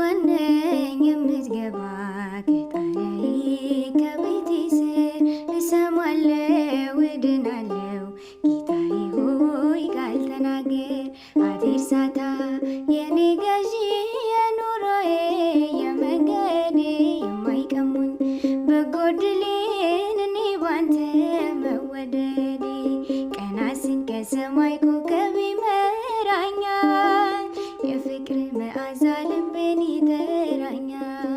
ማነኝ የምትገባ ከጣሪያዬ ከቤቴ ስር እሰማለሁ እድናለሁ ጌታዬ ሆይ ቃል ተናገር አትርሳታ የኔ ገዢ የኑሮዬ የመንገዴ የማይቀሙኝ በጎድሌን እኔ ባንተ መወደዴ ቀና ስል ከሰማይ ኮከብ ይመራኛል የፍቅር መዓዛ ልቤን ይጠራኛል